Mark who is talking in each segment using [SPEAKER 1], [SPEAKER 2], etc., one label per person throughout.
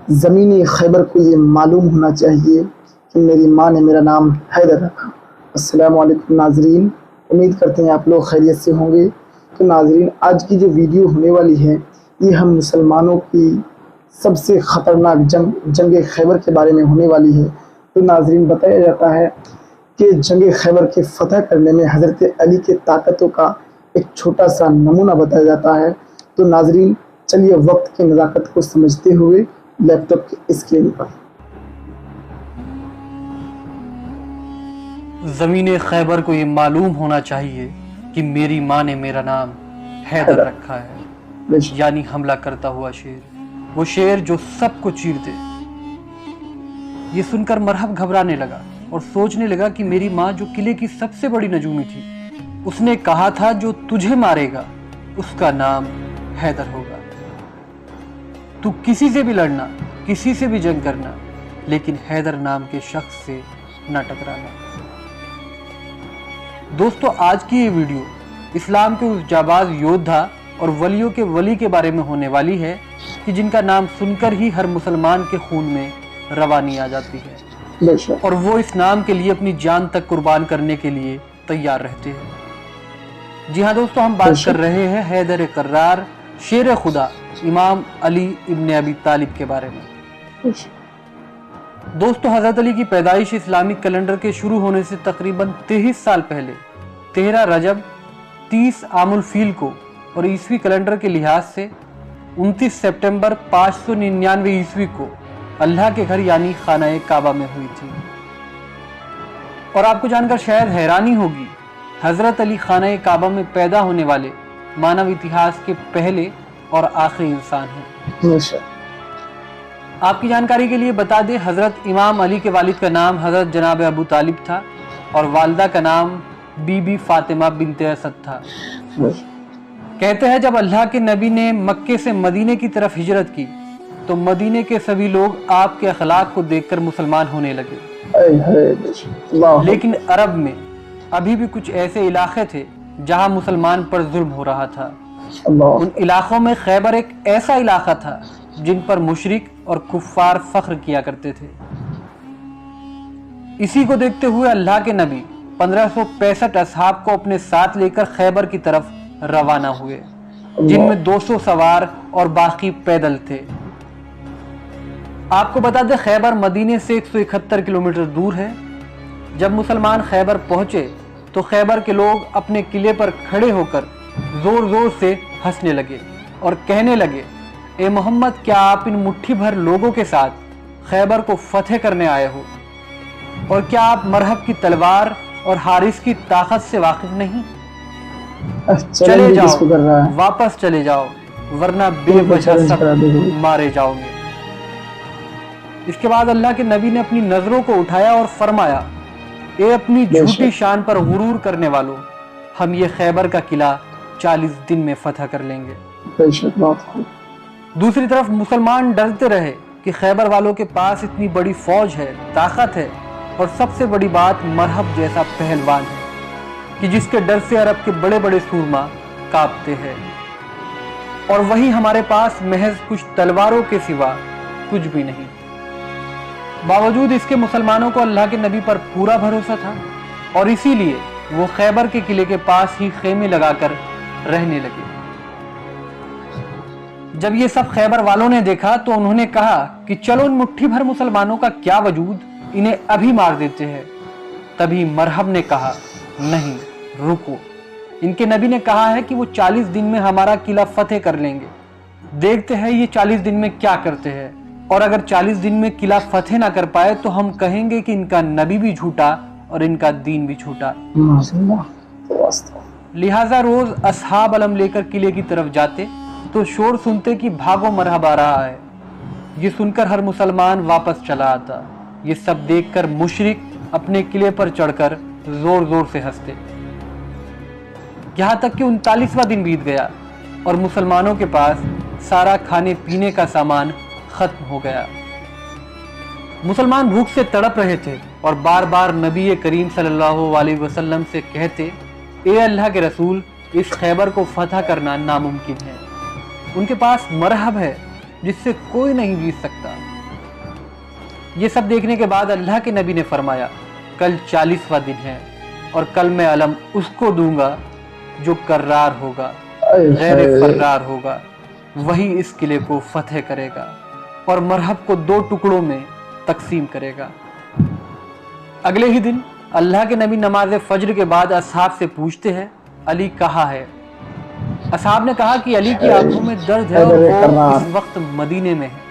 [SPEAKER 1] زمین خیبر کو یہ معلوم ہونا چاہیے کہ میری ماں نے میرا نام حیدر رکھا۔ السلام علیکم ناظرین، امید کرتے ہیں آپ لوگ خیریت سے ہوں گے۔ تو ناظرین، آج کی جو ویڈیو ہونے والی ہے یہ ہم مسلمانوں کی سب سے خطرناک جنگ خیبر کے بارے میں ہونے والی ہے۔ تو ناظرین، بتایا جاتا ہے کہ جنگ خیبر کے فتح کرنے میں حضرت علی کے طاقتوں کا ایک چھوٹا سا نمونہ بتایا جاتا ہے۔ تو ناظرین، چلیے وقت کی نزاکت کو سمجھتے ہوئے لیپ ٹاپ کی اسکرین پر
[SPEAKER 2] زمین خیبر کو یہ معلوم ہونا چاہیے کہ میری ماں نے میرا نام حیدر رکھا ہے، یعنی حملہ کرتا ہوا شیر، وہ شیر جو سب کو چیر دے۔ یہ سن کر مرحب گھبرانے لگا اور سوچنے لگا کہ میری ماں جو قلعے کی سب سے بڑی نجومی تھی، اس نے کہا تھا جو تجھے مارے گا اس کا نام حیدر ہوگا۔ تو کسی سے بھی لڑنا، کسی سے بھی جنگ کرنا، لیکن حیدر نام کے شخص سے نہ ٹکرانا۔ دوستو، آج کی یہ ویڈیو اسلام کے اس جاباز یودھا اور ولیوں کے ولی کے بارے میں ہونے والی ہے کہ جن کا نام سن کر ہی ہر مسلمان کے خون میں روانی آ جاتی ہے، اور وہ اس نام کے لیے اپنی جان تک قربان کرنے کے لیے تیار رہتے ہیں۔ جی ہاں دوستو، ہم بات کر رہے ہیں حیدر کرار، شیر خدا، امام علی ابن ابی طالب کے بارے میں۔ دوستو، حضرت علی کی پیدائش اسلامک کیلنڈر کے شروع ہونے سے تقریباً 23 سال پہلے 13 رجب 30 عام الفیل کو اور عیسوی کیلنڈر کے لحاظ سے 29 سپٹمبر 599 عیسوی کو اللہ کے گھر یعنی خانہ کعبہ میں ہوئی تھی۔ اور آپ کو جان کر شاید حیرانی ہوگی، حضرت علی خانہ کعبہ میں پیدا ہونے والے مانو اتہاس کے پہلے اور آخری انسان ہیں۔ آپ کی جانکاری کے لیے بتا دیں، حضرت امام علی کے والد کا نام حضرت جناب ابو طالب تھا اور والدہ کا نام بی بی فاطمہ بنت اسد تھا۔ کہتے ہیں جب اللہ کے نبی نے مکے سے مدینے کی طرف ہجرت کی تو مدینے کے سبھی لوگ آپ کے اخلاق کو دیکھ کر مسلمان ہونے لگے، لیکن عرب میں ابھی بھی کچھ ایسے علاقے تھے جہاں مسلمان پر ظلم ہو رہا تھا۔ ان علاقوں میں خیبر ایک ایسا علاقہ تھا جن پر مشرک اور کفار فخر کیا کرتے تھے۔ اسی کو دیکھتے ہوئے اللہ کے نبی 1565 اصحاب کو اپنے ساتھ لے کر خیبر کی طرف روانہ ہوئے، جن میں 200 سوار اور باقی پیدل تھے۔ آپ کو بتا دیں خیبر مدینے سے 171 کلومیٹر دور ہے۔ جب مسلمان خیبر پہنچے تو خیبر کے لوگ اپنے قلعے پر کھڑے ہو کر زور زور سے ہنسنے لگے اور کہنے لگے، اے محمد، کیا آپ ان مٹھی بھر لوگوں کے ساتھ خیبر کو فتح کرنے آئے ہو؟ اور کیا آپ مرحب کی تلوار اور حارث کی طاقت سے واقف نہیں؟ چلے جاؤ، واپس چلے جاؤ، ورنہ بے وجہ سب مارے جاؤ گے۔ اس کے بعد اللہ کے نبی نے اپنی نظروں کو اٹھایا اور فرمایا، اے اپنی جھوٹی شان پر غرور کرنے والوں، ہم یہ خیبر کا قلعہ 40 دن میں فتح کر لیں گے۔ دوسری طرف مسلمان ڈرتے رہے کہ خیبر والوں کے پاس اتنی بڑی فوج ہے، طاقت ہے، اور سب سے بڑی بات مرحب جیسا پہلوان ہے کہ جس کے ڈر سے عرب کے بڑے بڑے سورما کانپتے ہیں، اور وہی ہمارے پاس محض کچھ تلواروں کے سوا کچھ بھی نہیں۔ باوجود اس کے مسلمانوں کو اللہ کے نبی پر پورا بھروسہ تھا، اور اسی لیے وہ خیبر کے قلعے کے پاس ہی خیمے لگا کر رہنے لگے۔ جب یہ سب خیبر والوں نے دیکھا تو انہوں نے کہا کہ چلو ان مٹھی بھر مسلمانوں کا کیا وجود، انہیں ابھی مار دیتے ہیں۔ تبھی مرحب نے کہا، نہیں، رکو، ان کے نبی نے کہا ہے کہ وہ 40 دن میں ہمارا قلعہ فتح کر لیں گے، دیکھتے ہیں یہ 40 دن میں کیا کرتے ہیں، اور اگر 40 دن میں قلعہ فتح نہ کر پائے تو ہم کہیں گے کہ ان کا نبی بھی جھوٹا اور ان کا دین بھی جھوٹا۔ لہٰذا روز اصحاب علم لے کر قلعے کی طرف جاتے تو شور سنتے کہ بھاگو مرحب آ رہا ہے۔ یہ سن کر ہر مسلمان واپس چلا آتا۔ یہ سب دیکھ کر مشرک اپنے قلعے پر چڑھ کر زور زور سے ہنستے، یہاں تک کہ 39واں دن بیت گیا اور مسلمانوں کے پاس سارا کھانے پینے کا سامان ختم ہو گیا۔ مسلمان بھوک سے تڑپ رہے تھے اور بار بار نبی کریم صلی اللہ علیہ وسلم سے کہتے، اے اللہ کے رسول، اس خیبر کو فتح کرنا ناممکن ہے، ان کے پاس مرحب ہے جس سے کوئی نہیں جیت سکتا، یہ سب دیکھنے کے بعد اللہ کے نبی نے فرمایا کل 40واں دن ہے اور کل میں علم اس کو دوں گا جو کرار ہوگا، غیر فرار ہوگا، وہی اس قلعے کو فتح کرے گا اور مرحب کو 2 ٹکڑوں میں تقسیم کرے گا۔ اگلے ہی دن اللہ کے نبی نماز فجر کے بعد اصحاب سے پوچھتے ہیں علی کہاں ہے؟ اصحاب نے کہا کہ علی کی آنکھوں میں درد ہے اور وہ اس وقت مدینے میں ہے۔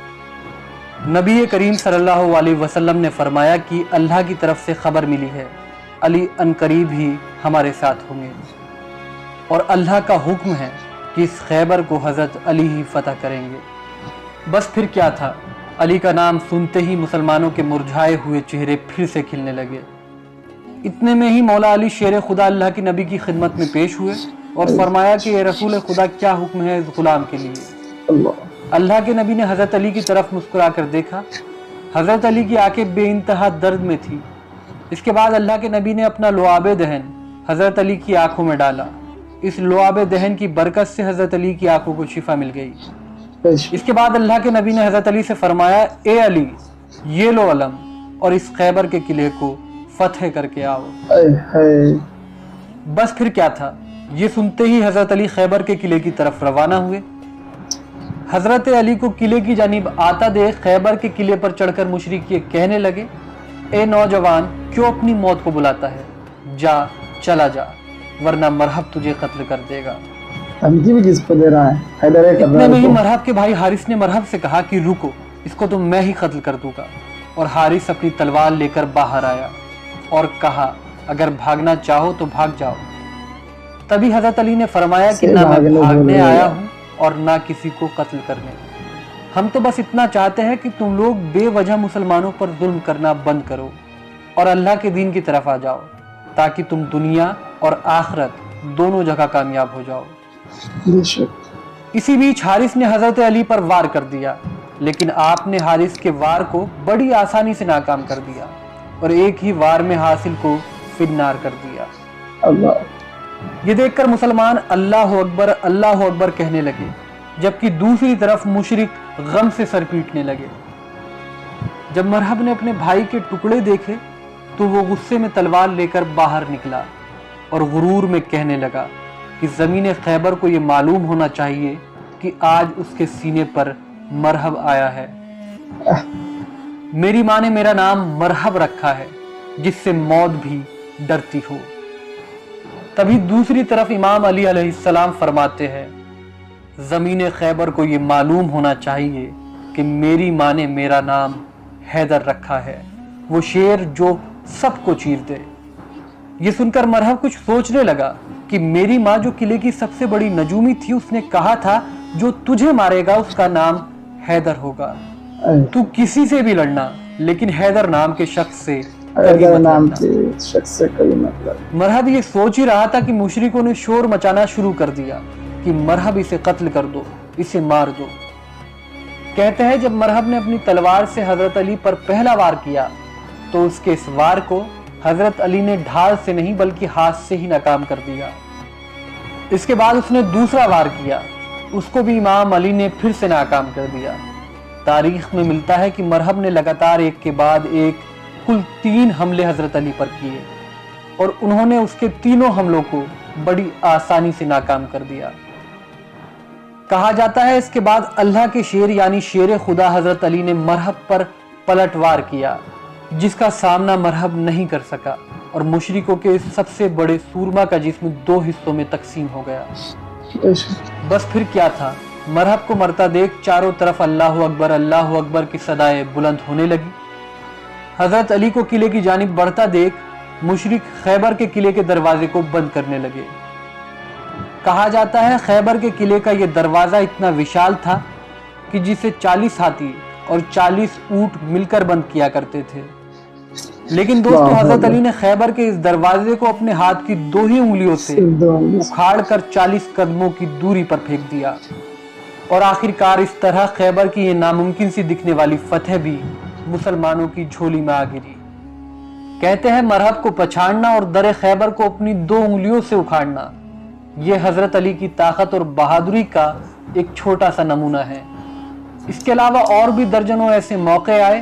[SPEAKER 2] نبی کریم صلی اللہ علیہ وسلم نے فرمایا کہ اللہ کی طرف سے خبر ملی ہے، علی عنقریب ہی ہمارے ساتھ ہوں گے اور اللہ کا حکم ہے کہ اس خیبر کو حضرت علی ہی فتح کریں گے۔ بس پھر کیا تھا، علی کا نام سنتے ہی مسلمانوں کے مرجھائے ہوئے چہرے پھر سے کھلنے لگے۔ اتنے میں ہی مولا علی شیر خدا اللہ کے نبی کی خدمت میں پیش ہوئے اور فرمایا کہ اے رسول خدا کیا حکم ہے اس غلام کے لیے؟ اللہ کے نبی نے حضرت علی کی طرف مسکرا کر دیکھا۔ حضرت علی کی آنکھیں بے انتہا درد میں تھی۔ اس کے بعد اللہ کے نبی نے اپنا لعاب دہن حضرت علی کی آنکھوں میں ڈالا۔ اس لعاب دہن کی برکت سے حضرت علی کی آنکھوں کو شفا مل گئی۔ اس کے بعد اللہ کے نبی نے حضرت علی سے فرمایا اے علی یہ لو علم اور اس خیبر کے قلعے کو فتح کر کے آؤ۔ بس پھر کیا تھا، یہ سنتے ہی حضرت علی خیبر کے قلعے کی طرف روانہ ہوئے۔ حضرت علی کو قلعے کی جانب آتا دیکھ خیبر کے قلعے پر چڑھ کر مشرک یہ کہنے لگے اے نوجوان کیوں اپنی موت کو بلاتا ہے، جا چلا جا ورنہ مرحب تجھے قتل کر دے گا۔
[SPEAKER 1] دھمکی بھی کس کو دے رہا ہے؟
[SPEAKER 2] اتنے میں ہی مرحب کے بھائی حارث نے مرحب سے کہا کہ رکو، اس کو تو میں ہی قتل کر دوں گا، اور حارث اپنی تلوار لے کر باہر آیا اور کہا اگر بھاگنا چاہو تو بھاگ جاؤ۔ تبھی حضرت علی نے فرمایا کہ نہ میں بھاگنے آیا ہوں اور نہ کسی کو قتل کرنے، ہم تو بس اتنا چاہتے ہیں کہ تم لوگ بے وجہ مسلمانوں پر ظلم کرنا بند کرو اور اللہ کے دین کی طرف آ جاؤ تاکہ تم دنیا اور آخرت دونوں جگہ کامیاب ہو جاؤ۔ اسی بیچ حارث نے حضرت علی پر وار کر دیا، لیکن آپ نے حارث کے وار کو بڑی آسانی سے ناکام کر دیا اور ایک ہی وار میں حاصل کو فنار کر دیا۔ یہ دیکھ کر مسلمان اللہ اکبر کہنے لگے، جبکہ دوسری طرف مشرک غم سے سر پیٹنے لگے۔ جب مرحب نے اپنے بھائی کے ٹکڑے دیکھے تو وہ غصے میں تلوار لے کر باہر نکلا اور غرور میں کہنے لگا کہ زمین خیبر کو یہ معلوم ہونا چاہیے کہ آج اس کے سینے پر مرحب آیا ہے۔ میری ماں نے میرا نام مرحب رکھا ہے جس سے موت بھی ڈرتی ہو۔ تبھی دوسری طرف امام علی علیہ السلام فرماتے ہیں زمین خیبر کو یہ معلوم ہونا چاہیے کہ میری ماں نے میرا نام حیدر رکھا ہے، وہ شیر جو سب کو چیر دے۔ یہ سن کر مرحب کچھ سوچنے لگا کہ میری ماں جو قلعے کی سب سے بڑی نجومی تھی اس نے کہا تھا جو تجھے مارے گا اس کا نام حیدر ہوگا، تو کسی سے بھی لڑنا لیکن حیدر نام کے شخص سے مرحب یہ سوچ ہی رہا تھا کہ مشرکوں نے شور مچانا شروع کر دیا کہ مرحب اسے قتل کر دو، اسے مار دو۔ کہتے ہیں جب مرحب نے اپنی تلوار سے حضرت علی پر پہلا وار کیا تو اس کے اس وار کو حضرت علی نے ڈھال سے نہیں بلکہ ہاتھ سے ہی ناکام کر دیا۔ اس کے بعد اس نے دوسرا وار کیا، اس کو بھی امام علی نے پھر سے ناکام کر دیا۔ تاریخ میں ملتا ہے کہ مرحب نے لگاتار ایک کے بعد ایک کل 3 حملے حضرت علی پر کیے اور انہوں نے اس کے تینوں حملوں کو بڑی آسانی سے ناکام کر دیا۔ کہا جاتا ہے اس کے بعد اللہ کے شیر یعنی شیر خدا حضرت علی نے مرحب پر پلٹ وار کیا جس کا سامنا مرحب نہیں کر سکا اور مشرکوں کے سب سے بڑے سورما کا جسم 2 حصوں میں تقسیم ہو گیا۔ بس پھر کیا تھا، مرحب کو مرتا دیکھ چاروں طرف اللہ اکبر کی صدائیں بلند ہونے لگی۔ حضرت علی کو قلعے کی جانب بڑھتا دیکھ مشرک خیبر کے قلعے کے دروازے کو بند کرنے لگے۔ کہا جاتا ہے خیبر کے قلعے کا یہ دروازہ اتنا وشال تھا کہ جسے 40 ہاتھی اور 40 اونٹ مل کر بند کیا کرتے تھے، لیکن دوستو حضرت علی نے خیبر کے اس دروازے کو اپنے ہاتھ کی 2 ہی انگلیوں سے اکھاڑ کر 40 قدموں کی دوری پر پھینک دیا اور آخرکار اس طرح خیبر کی یہ ناممکن سی دکھنے والی فتح بھی مسلمانوں کی جھولی میں آ گری۔ کہتے ہیں مرحب کو پچھاڑنا اور در خیبر کو اپنی 2 انگلیوں سے اکھاڑنا یہ حضرت علی کی طاقت اور بہادری کا ایک چھوٹا سا نمونہ ہے۔ اس کے علاوہ اور بھی درجنوں ایسے موقع آئے